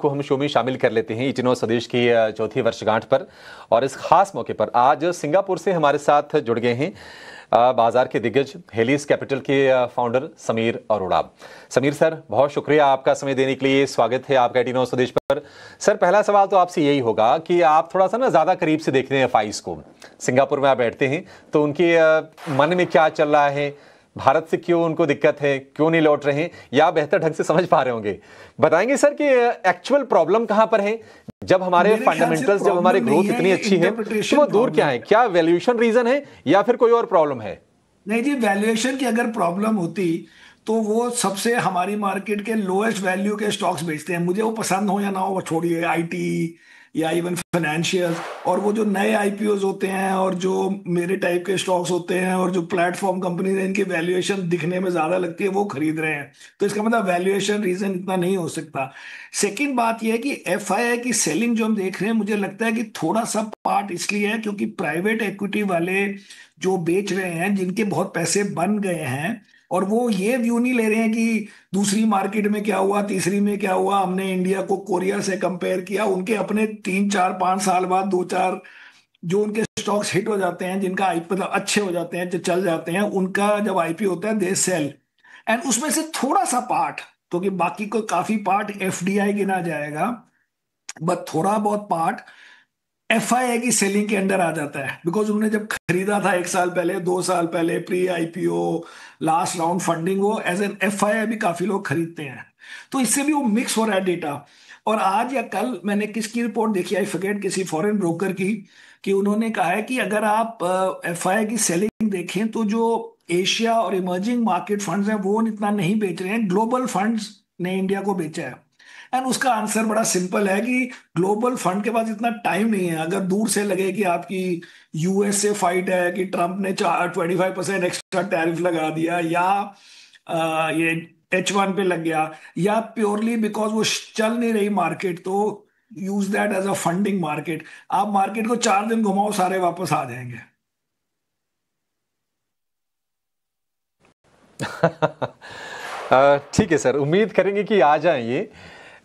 को हम शो में शामिल कर लेते हैं इचिनो स्वदेश की चौथी वर्षगांठ पर। और इस खास मौके पर आज सिंगापुर से हमारे साथ जुड़ गए हैं बाजार के दिग्गज हेलिस कैपिटल के फाउंडर समीर अरोड़ा। समीर सर, बहुत शुक्रिया आपका समय देने के लिए। स्वागत है आपका इचिनो स्वदेश पर। सर, पहला सवाल तो आपसे यही होगा कि आप थोड़ा सा ना ज़्यादा करीब से देखते हैं एफआईज को। सिंगापुर में आप बैठते हैं तो उनके मन में क्या चल रहा है, भारत से क्यों उनको दिक्कत है, क्यों नहीं लौट रहे हैं, या बेहतर ढंग से समझ पा रहे होंगे। बताएंगे सर कि एक्चुअल प्रॉब्लम कहां पर है, जब हमारे फंडामेंटल्स, जब हमारी ग्रोथ इतनी अच्छी है तो वो दूर क्या है? क्या वैल्यूएशन रीजन है या फिर कोई और प्रॉब्लम है? नहीं जी, वैल्यूएशन की अगर प्रॉब्लम होती तो वो सबसे हमारी मार्केट के लोएस्ट वैल्यू के स्टॉक्स बेचते हैं, मुझे वो पसंद हो या ना हो, वो छोड़िए आईटी या इवन फाइनेंशियल। और वो जो नए आईपीओज होते हैं और जो मेरे टाइप के स्टॉक्स होते हैं और जो प्लेटफॉर्म कंपनी है, इनकी वैल्यूएशन दिखने में ज्यादा लगती है, वो खरीद रहे हैं। तो इसका मतलब वैल्यूएशन रीजन इतना नहीं हो सकता। सेकंड बात यह है कि एफआईआई की सेलिंग जो हम देख रहे हैं, मुझे लगता है कि थोड़ा सा पार्ट इसलिए है क्योंकि प्राइवेट इक्विटी वाले जो बेच रहे हैं, जिनके बहुत पैसे बन गए हैं, और वो ये व्यू नहीं ले रहे हैं कि दूसरी मार्केट में क्या हुआ, तीसरी में क्या हुआ, हमने इंडिया को कोरिया से कंपेयर किया। उनके अपने 3 4 5 साल बाद दो चार जो उनके स्टॉक्स हिट हो जाते हैं, जिनका मतलब अच्छे हो जाते हैं, जो चल जाते हैं, उनका जब आईपीओ होता है दे सेल। एंड उसमें से थोड़ा सा पार्ट, तो कि बाकी को काफी पार्ट एफडीआई गिना जाएगा, बट थोड़ा बहुत पार्ट एफआईआई की सेलिंग के अंडर आ जाता है। बिकॉज उन्होंने जब खरीदा था 1 साल पहले, 2 साल पहले, pre IPO, last round funding, वो एज एन एफआईआई भी काफी लोग खरीदते हैं। तो इससे भी वो मिक्स हो रहा है डेटा। और आज या कल मैंने किसकी रिपोर्ट देखी, आई फॉरगेट, किसी फॉरेन ब्रोकर की, कि उन्होंने कहा है कि अगर आप एफआईआई की सेलिंग देखें तो जो एशिया और इमर्जिंग मार्केट फंड्स हैं वो इतना नहीं बेच रहे हैं, ग्लोबल फंड्स ने इंडिया को बेचा है। एंड उसका आंसर बड़ा सिंपल है कि ग्लोबल फंड के पास इतना टाइम नहीं है। अगर दूर से लगे कि आपकी यूएस से फाइट है, कि ट्रंप ने 25% एक्स्ट्रा टैरिफ लगा दिया, या ये H1 पे लग गया, या प्योरली बिकॉज वो चल नहीं रही मार्केट, तो use that as a funding market. आप मार्केट को 4 दिन घुमाओ, सारे वापस आ जाएंगे। ठीक है सर, उम्मीद करेंगे कि आ जाएं ये।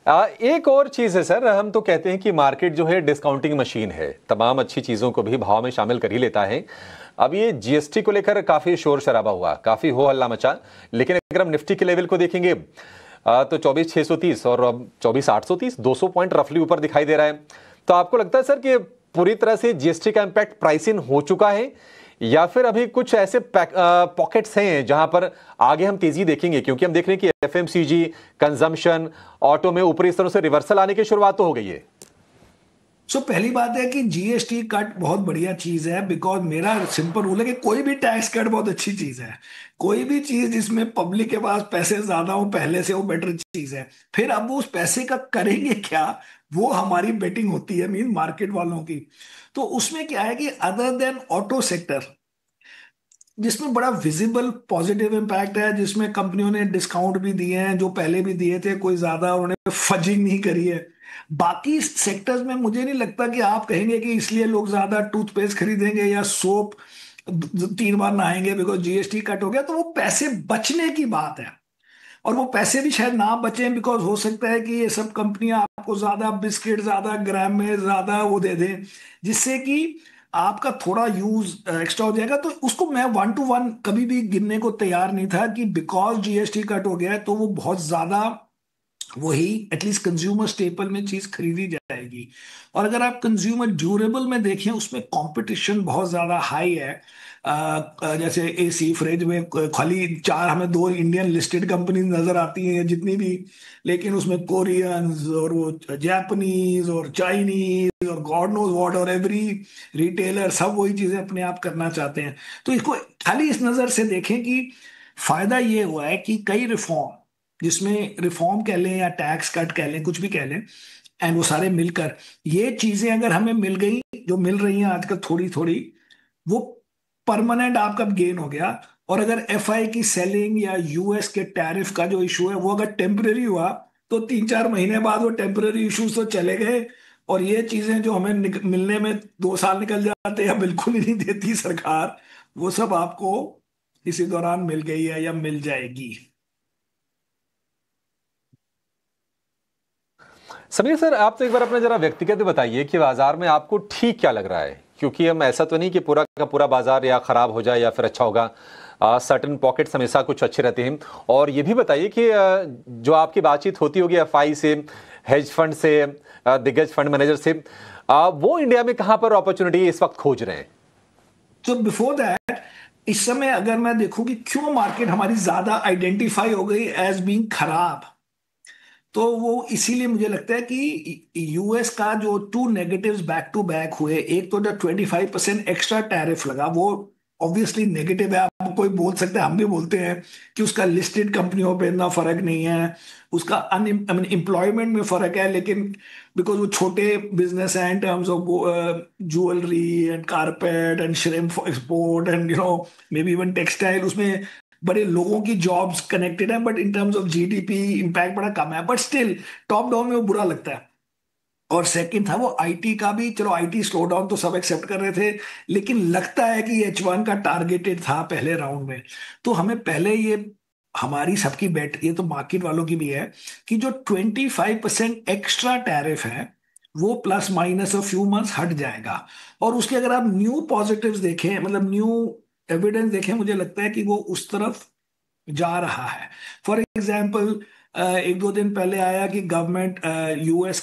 एक और चीज़ है सर, हम तो कहते हैं कि मार्केट जो है डिस्काउंटिंग मशीन है, तमाम अच्छी चीज़ों को भी भाव में शामिल कर ही लेता है। अब ये जीएसटी को लेकर काफ़ी शोर शराबा हुआ, काफ़ी हो हल्ला मचा, लेकिन अगर हम निफ्टी के लेवल को देखेंगे तो 24,630 और अब 24,830, 200 पॉइंट रफली ऊपर दिखाई दे रहा है। तो आपको लगता है सर कि पूरी तरह से जीएसटी का इम्पैक्ट प्राइस इन हो चुका है, या फिर अभी कुछ ऐसे पॉकेट्स हैं जहां पर आगे हम तेजी देखेंगे? क्योंकि हम देख रहे हैं कि एफएमसीजी, कंजम्पशन, ऑटो में ऊपरी स्तरों से रिवर्सल आने की शुरुआत तो हो गई है। पहली बात है कि जीएसटी कट बहुत बढ़िया चीज है, बिकॉज मेरा सिंपल रूल है कि कोई भी टैक्स कट बहुत अच्छी चीज है। कोई भी चीज जिसमें पब्लिक के पास पैसे ज्यादा हो पहले से, वो बेटर चीज है। फिर अब वो उस पैसे का करेंगे क्या, वो हमारी बेटिंग होती है, मीन मार्केट वालों की। तो उसमें क्या है कि अदर देन ऑटो सेक्टर, जिसमें बड़ा विजिबल पॉजिटिव इम्पैक्ट है, जिसमें कंपनियों ने डिस्काउंट भी दिए हैं, जो पहले भी दिए थे, कोई ज्यादा उन्होंने फजिंग नहीं करी है। बाकी सेक्टर्स में मुझे नहीं लगता कि आप कहेंगे कि इसलिए लोग ज्यादा टूथपेस्ट खरीदेंगे या सोप 3 बार नहाएंगे बिकॉज जीएसटी कट हो गया। तो वो पैसे बचने की बात है, और वो पैसे भी शायद ना बचें, बिकॉज हो सकता है कि ये सब कंपनियां आपको ज्यादा बिस्किट, ज्यादा ग्राम में ज्यादा वो दे दें, जिससे कि आपका थोड़ा यूज एक्स्ट्रा हो जाएगा। तो उसको मैं 1 to 1 कभी भी गिनने को तैयार नहीं था कि बिकॉज जीएसटी कट हो गया है तो वो बहुत ज्यादा वही एटलीस्ट कंज्यूमर स्टेपल में चीज खरीदी जाएगी। और अगर आप कंज्यूमर ड्यूरेबल में देखें, उसमें कंपटीशन बहुत ज्यादा हाई है। जैसे एसी फ्रिज में खाली चार, हमें 2 इंडियन लिस्टेड कंपनी नजर आती हैं जितनी भी, लेकिन उसमें कोरियंस और वो जापानीज और चाइनीज और गॉड नोज व्हाट, और एवरी रिटेलर सब वही चीजें अपने आप करना चाहते हैं। तो इसको खाली इस नजर से देखें कि फायदा ये हुआ है कि कई रिफॉर्म, जिसमें रिफॉर्म कह लें या टैक्स कट कह लें, कुछ भी कह लें, एंड वो सारे मिलकर ये चीजें अगर हमें मिल गई, जो मिल रही हैं आजकल थोड़ी थोड़ी, वो परमानेंट आपका गेन हो गया। और अगर एफआई की सेलिंग या यूएस के टैरिफ का जो इशू है वो अगर टेम्पररी हुआ, तो 3 4 महीने बाद वो टेम्पररी इश्यूज तो चले गए, और ये चीजें जो हमें मिलने में 2 साल निकल जाते हैं या बिल्कुल ही नहीं देती सरकार, वो सब आपको इसी दौरान मिल गई है या मिल जाएगी। समीर सर, आप तो एक बार अपना जरा व्यक्तिगत बताइए कि बाजार में आपको ठीक क्या लग रहा है, क्योंकि हम ऐसा तो नहीं कि पूरा का पूरा बाजार या खराब हो जाए या फिर अच्छा होगा। सर्टन पॉकेट्स हमेशा कुछ अच्छे रहते हैं। और ये भी बताइए कि जो आपकी बातचीत होती होगी एफआई से, हेज फंड से, दिग्गज फंड मैनेजर से, वो इंडिया में कहां पर अपॉर्चुनिटी इस वक्त खोज रहे हैं? तो बिफोर दैट, इस समय अगर मैं देखूं कि क्यों मार्केट हमारी ज्यादा आइडेंटिफाई हो गई एज बीइंग खराब, तो वो इसीलिए मुझे लगता है कि यूएस का जो two negatives back to back हुए, एक तो जो 25% एक्स्ट्रा टैरिफ लगा, वो ऑब्वियसली नेगेटिव है। आप कोई बोल सकते हैं, हम भी बोलते हैं कि उसका लिस्टेड कंपनियों पे इतना फर्क नहीं है, उसका एम्प्लॉयमेंट में फर्क है, लेकिन बिकॉज वो छोटे बिजनेस हैं in terms of jewellery and carpet and shrimp export and may be even textile, उसमें बड़े लोगों की जॉब्स कनेक्टेड है, but in terms of GDP impact बड़ा कम है, बट स्टिल टॉप डाउन में वो बुरा लगता है। और सेकंड था वो आईटी का भी, चलो आईटी स्लो डाउन तो सब एक्सेप्ट कर रहे थे, लेकिन लगता है कि H1 का टारगेटेड था पहले राउंड में। तो हमें पहले ये, हमारी सबकी बेट, ये तो मार्केट वालों की भी है, कि जो 25% एक्स्ट्रा टैरिफ है वो plus minus a few months हट जाएगा। और उसके अगर आप न्यू पॉजिटिव्स देखें, मतलब न्यू एविडेंस देखें, मुझे लगता है कि वो उस तरफ जा रहा है। फॉर एग्जाम्पल, एक दो दिन पहले आया कि गवर्नमेंट यूएस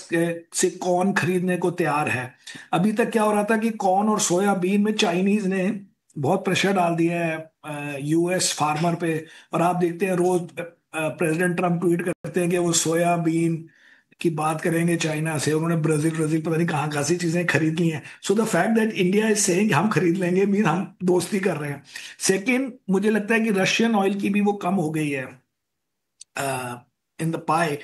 से कॉर्न खरीदने को तैयार है। अभी तक क्या हो रहा था कि कॉर्न और सोयाबीन में चाइनीज ने बहुत प्रेशर डाल दिया है यूएस फार्मर पे। और आप देखते हैं रोज प्रेसिडेंट ट्रम्प ट्वीट करते हैं कि वो सोयाबीन की बात करेंगे चाइना से। उन्होंने ब्राजील ब्राजील पता नहीं कहाँ कहाँ सी चीजें खरीद ली हैं। So the fact that India is saying हम खरीद लेंगे मीन हम दोस्ती कर रहे हैं। सेकंड, मुझे लगता है कि रशियन ऑयल की भी वो कम हो गई है in the pi.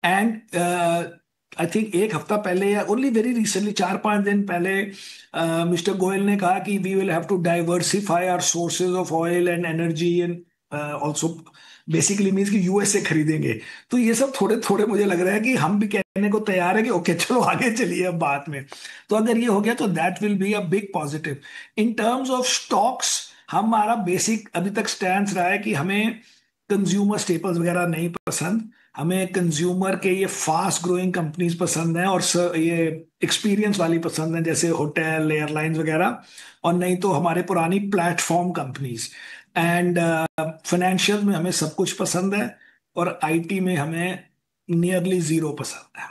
And I think एक हफ्ता पहले या ओनली वेरी रिसेंटली, 4-5 दिन पहले, मिस्टर गोयल ने कहा कि we will have to diversify our sources of oil and energy and also, basically means कि यूएस से खरीदेंगे। तो ये सब थोड़े थोड़े मुझे लग रहा है कि हम भी कहने को तैयार है कि ओके चलो आगे चलिए अब बात में। तो अगर ये हो गया तो that will be a big positive. In terms of stocks, हमारा बेसिक अभी तक स्टैंड रहा है कि हमें कंज्यूमर स्टेपल्स वगैरह नहीं पसंद, हमें कंज्यूमर के ये फास्ट ग्रोइंग कंपनीज पसंद हैं, और ये एक्सपीरियंस वाली पसंद है, जैसे होटल एयरलाइंस वगैरह। और नहीं तो हमारे पुरानी प्लेटफॉर्म कंपनीज। एंड फाइनेंशियल में हमें सब कुछ पसंद है, और आईटी में हमें नियरली जीरो पसंद है।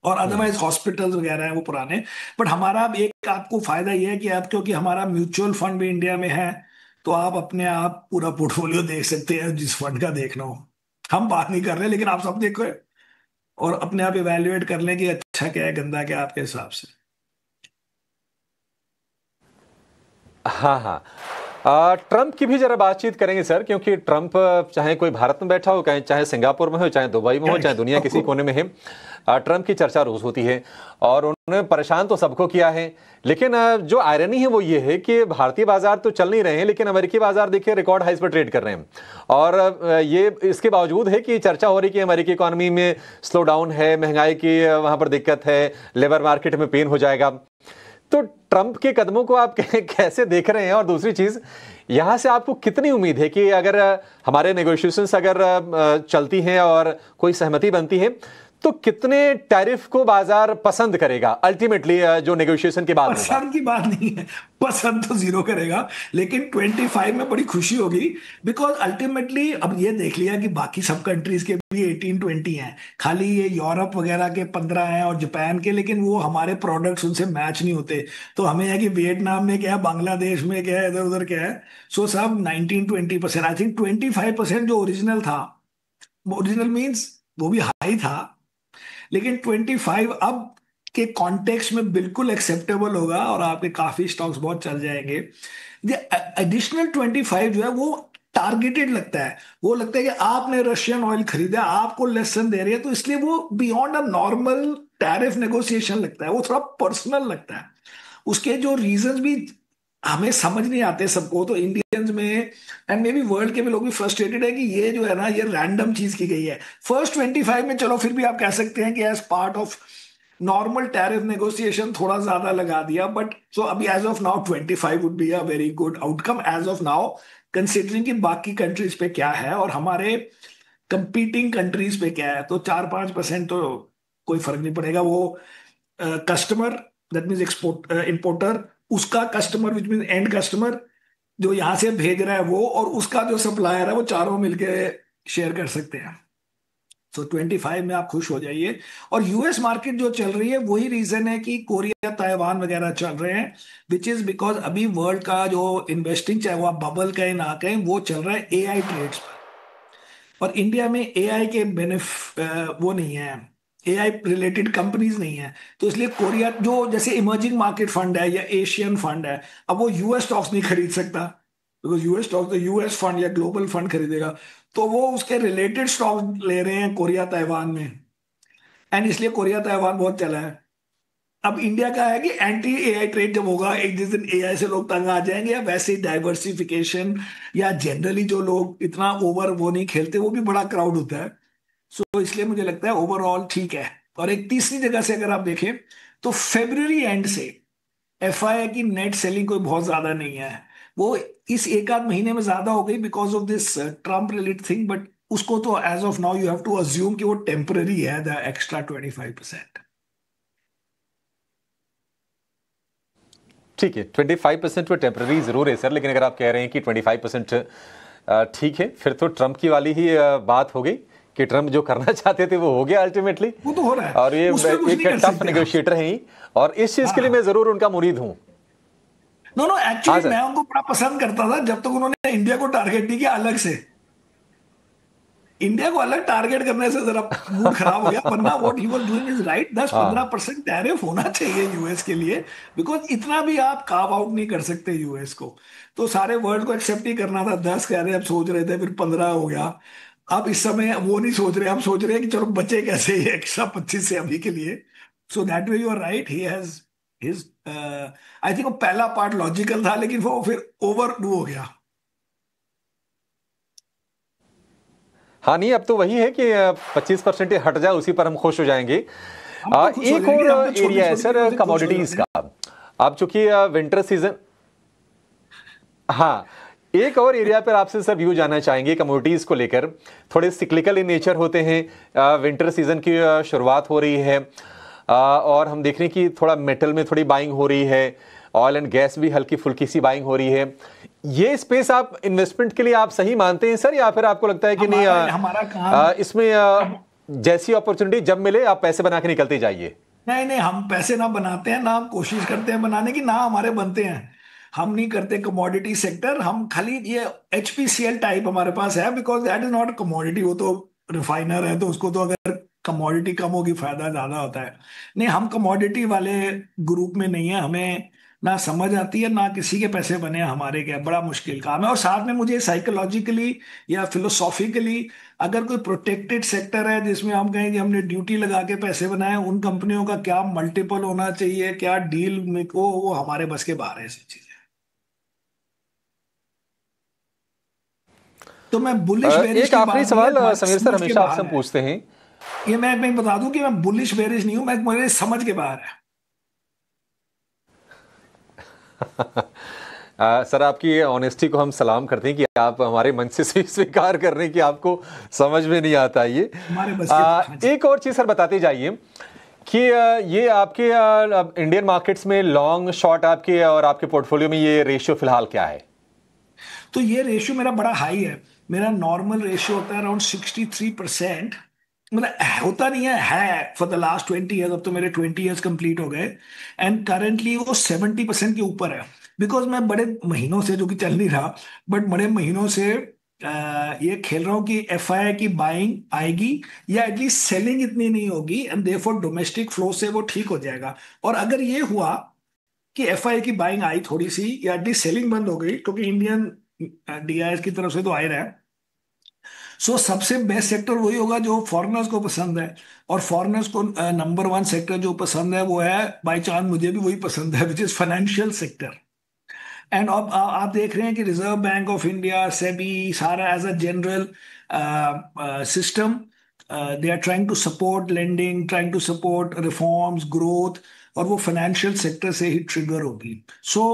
और हम्म। अदरवाइज हॉस्पिटल्स वगैरह हैं वो पुराने। बट हमारा अब एक आपको फायदा ये है कि आप, क्योंकि हमारा म्यूचुअल फंड भी इंडिया में है, तो आप अपने आप पूरा पोर्टफोलियो देख सकते हैं जिस फंड का देखना हो। हम बात नहीं कर रहे, लेकिन आप सब देखो और अपने आप इवेल्युएट कर लें कि अच्छा क्या है, गंदा क्या है आपके हिसाब से। हाँ हाँ। ट्रंप की भी जरा बातचीत करेंगे सर, क्योंकि ट्रंप चाहे कोई भारत में बैठा हो, चाहे चाहे सिंगापुर में हो, चाहे दुबई में हो, चाहे दुनिया किसी कोने में है, ट्रंप की चर्चा रोज होती है। और उन्होंने परेशान तो सबको किया है। लेकिन जो आयरनी है वो ये है कि भारतीय बाजार तो चल नहीं रहे हैं, लेकिन अमेरिकी बाजार देखिए रिकॉर्ड हाइस पर ट्रेड कर रहे हैं। और ये इसके बावजूद है कि चर्चा हो रही कि अमेरिकी इकोनॉमी में स्लो डाउन है, महंगाई की वहां पर दिक्कत है, लेबर मार्केट में पेन हो जाएगा। तो ट्रंप के कदमों को आप कैसे देख रहे हैं? और दूसरी चीज, यहां से आपको कितनी उम्मीद है कि अगर हमारे नेगोशिएशंस अगर चलती हैं और कोई सहमति बनती है, तो कितने टैरिफ को बाजार पसंद करेगा अल्टीमेटली, जो नेगोशिएशन के बाद होगा? पसंद की बात नहीं है, पसंद तो जीरो करेगा, लेकिन 25 में बड़ी खुशी होगी। बिकॉज अल्टीमेटली अब ये देख लिया कि बाकी सब कंट्रीज के भी 18-20 हैं, खाली ये यूरोप वगैरह के 15 हैं और जापान के, लेकिन वो हमारे प्रोडक्ट्स उनसे मैच नहीं होते। तो हमें है कि वियतनाम में क्या है, बांग्लादेश में क्या है, इधर उधर क्या है। सो सब 19-20%, आई थिंक 25% जो ओरिजिनल था, ओरिजिनल मीन्स वो भी हाई था, लेकिन 25 अब के कॉन्टेक्स्ट में बिल्कुल एक्सेप्टेबल होगा, और आपके काफी स्टॉक्स बहुत चल जाएंगे। एडिशनल 25 जो है वो टारगेटेड लगता है। वो लगता है कि आपने रशियन ऑयल खरीदा, आपको लेसन दे रही है, तो इसलिए वो beyond a normal tariff negotiation लगता है, वो थोड़ा पर्सनल लगता है। उसके जो रीजंस भी हमें समझ नहीं आते सबको, तो इंडियंस में एंड मे बी वर्ल्ड के भी लोग भी फ्रस्ट्रेटेड है कि ये जो है ना, ये रैंडम चीज की गई है। फर्स्ट 25 में चलो फिर भी आप कह सकते हैं कि as part of normal tariff negotiation थोड़ा ज्यादा लगा दिया, बट सो अभी as of now 25 would be a very good outcome as of now, considering कि बाकी कंट्रीज पे क्या है। और हमारे कंपीटिंग कंट्रीज पे क्या है, तो 4-5% तो कोई फर्क नहीं पड़ेगा। वो customer, that means export importer, उसका customer which mean end customer जो यहाँ से भेज रहा है वो, और उसका जो सप्लायर है, वो चारों मिलके शेयर कर सकते हैं। सो 25 में आप खुश हो जाइए। और यूएस मार्केट जो चल रही है, वही रीजन है कि कोरिया ताइवान वगैरह चल रहे हैं, विच इज बिकॉज अभी वर्ल्ड का जो इन्वेस्टिंग, चाहे वो आप बबल कहें ना कहें, वो चल रहा है एआई ट्रेड्स पर। और इंडिया में एआई के वो नहीं है, एआई रिलेटेड कंपनीज नहीं है। तो इसलिए कोरिया जो जैसे इमर्जिंग मार्केट फंड है या एशियन फंड है, अब वो यूएस स्टॉक्स नहीं खरीद सकता, बिकॉज यूएस स्टॉक्स तो यूएस फंड या ग्लोबल फंड खरीदेगा। तो वो उसके रिलेटेड स्टॉक ले रहे हैं कोरिया ताइवान में, एंड इसलिए कोरिया ताइवान बहुत चला है। अब इंडिया का है कि एंटी एआई ट्रेड जब होगा, एक जिस दिन एआई से लोग तंग आ जाएंगे, या वैसे ही डाइवर्सिफिकेशन, या जनरली जो लोग इतना ओवर वो नहीं खेलते, वो भी बड़ा क्राउड होता है। सो इसलिए मुझे लगता है ओवरऑल ठीक है। और एक तीसरी जगह से अगर आप देखें, तो फेब्रुवरी एंड से एफआई की नेट सेलिंग कोई बहुत ज्यादा नहीं है। वो इस एक आध महीने में ज्यादा हो गई because of this Trump related thing, but उसको तो as of now you have to assume कि वो टेम्पररी है, द एक्स्ट्रा 25%। ठीक है, 25% वो टेम्पररी जरूर है सर, लेकिन अगर आप कह रहे हैं कि 25% ठीक है, फिर तो ट्रम्प की वाली ही बात हो गई कि ट्रम्प जो करना चाहते थे वो हो गया अल्टीमेटली। वो तो हो रहा है, और ये उसमें कुछ एक नहीं कर टफ सकते आप। नेगोशिएटर हैं ही, और इस चीज के लिए हाँ, मैं जरूर उनका मुरीद हूं। नो नो, हाँ एक्चुअली सर। मैं उनको बड़ा पसंद करता था जब तक उन्होंने इंडिया को टारगेट नहीं किया अलग से। इंडिया को अलग टारगेट करने से जरा मूड खराब हो गया, वरना what he was doing is right. 10-15% हाँ। टैरिफ होना चाहिए यूएस के लिए, बिकॉज इतना भी आप कार्व आउट नहीं कर सकते यूएस को। तो सारे वर्ल्ड को एक्सेप्ट ही करना था। 10 कह रहे, अब सोच रहे थे, फिर 15 हो गया। अब इस समय वो नहीं सोच रहे, अब सोच रहे हैं कि चलो बचे कैसे ये एक्स्ट्रा 25 से अभी के लिए। So that way you are right, he has his, I think वो पहला पार्ट लॉजिकल था, लेकिन वो फिर ओवर डू हो गया। हाँ नहीं, अब तो वही है कि 25% हट जाए, उसी पर हम खुश हो जाएंगे। हम तो खुश हो एक जाएंगे, और हम तो छोटी एरिया है छोटी चीजों सर, से खुश हो कमोडिटीज जाते हैं। का। अब चूंकि विंटर सीजन, हाँ, एक और एरिया पर आपसे सर व्यू जानना चाहेंगे कमोडिटीज को लेकर। थोड़े सिक्लिकल इन नेचर होते हैं, विंटर सीजन की शुरुआत हो रही है, और हम देख रहे हैं कि थोड़ा मेटल में थोड़ी बाइंग हो रही है, ऑयल एंड गैस भी हल्की फुल्की सी बाइंग हो रही है। ये स्पेस आप इन्वेस्टमेंट के लिए आप सही मानते हैं सर, या फिर आपको लगता है कि नहीं, हमारा हमारा काम, इसमें जैसी अपॉर्चुनिटी जब मिले आप पैसे बना के निकलते जाइए? नहीं नहीं, हम पैसे ना बनाते हैं, ना हम कोशिश करते हैं बनाने की, ना हमारे बनते हैं। हम नहीं करते कमोडिटी सेक्टर, हम खाली ये एचपीसीएल टाइप हमारे पास है, because that is not commodity, वो तो रिफाइनर है, तो उसको तो अगर कमोडिटी कम होगी फायदा ज्यादा होता है। नहीं, हम कमोडिटी वाले ग्रुप में नहीं है, हमें ना समझ आती है, ना किसी के पैसे बने हैं हमारे, क्या बड़ा मुश्किल काम है। और साथ में मुझे साइकोलॉजिकली या फिलोसॉफिकली, अगर कोई प्रोटेक्टेड सेक्टर है जिसमें हम कहें कि हमने ड्यूटी लगा के पैसे बनाए, उन कंपनियों का क्या मल्टीपल होना चाहिए, क्या डील में को, वो हमारे बस के बाहर है ऐसी चीजें। तो मैं बुलिश बेरिश एक की आखिरी बात नहीं है, सवाल हमारी समीर सर, समझ के हमेशा आपसे बाहर हम है। पूछते हैं। ये मैं बता दूं कि मैं बुलिश बेरिश नहीं हूं, मैं मेरे समझ के बाहर है। सर, आपकी ऑनेस्टी को हम सलाम करते हैं कि आप हमारे मन से स्वीकार कर रहे हैं कि आपको समझ में नहीं आता ये। हमारे बस के, हाँ जी। एक और चीज सर बताते जाइए कि ये आपके इंडियन मार्केट्स में लॉन्ग शॉर्ट आपके और आपके पोर्टफोलियो में ये रेशियो फिलहाल क्या है? तो ये रेशियो मेरा बड़ा हाई है। मेरा नॉर्मल रेशियो होता है अराउंड 63%। मतलब होता नहीं है फॉर द लास्ट 20 ईयर्स, अब तो मेरे 20 ईयर्स कंप्लीट हो गए, एंड करेंटली वो 70% के ऊपर है। बिकॉज मैं बड़े महीनों से, जो कि चल नहीं रहा, बट बड़े महीनों से ये खेल रहा हूँ कि एफआई की बाइंग आएगी, या एटलीस्ट सेलिंग इतनी नहीं होगी, एंड देयरफॉर डोमेस्टिक फ्लो से वो ठीक हो जाएगा। और अगर ये हुआ कि एफआई की बाइंग आई थोड़ी सी, या एटलीस्ट सेलिंग बंद हो गई, क्योंकि इंडियन डीआईएस की तरफ से तो आ ही रहा है, सो सबसे बेस्ट सेक्टर वही होगा जो फॉरेनर्स को पसंद है। और फॉरेनर्स को नंबर वन सेक्टर जो पसंद है वो है, बाई चांस मुझे भी वही पसंद है, which is financial sector. And अब आप देख रहे हैं कि Reserve Bank of India, SEBI, सारा as a general system, they are trying to support lending, trying to support reforms, growth, और वो फाइनेंशियल सेक्टर से ही ट्रिगर होगी। सो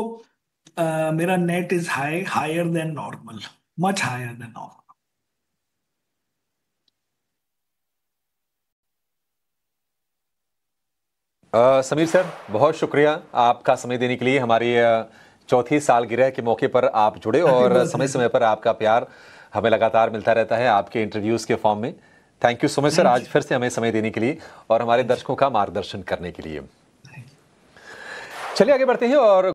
मेरा net is high, higher than normal, much higher than normal. Sameer sir, बहुत शुक्रिया आपका समय देने के लिए। हमारी चौथी सालगिरह के मौके पर आप जुड़े और समय समय पर आपका प्यार हमें लगातार मिलता रहता है आपके इंटरव्यूज़ के फॉर्म में। Thank you so much sir, आज फिर से हमें समय देने के लिए और हमारे दर्शकों का मार्गदर्शन करने के लिए। चलिए आगे बढ़ते हैं और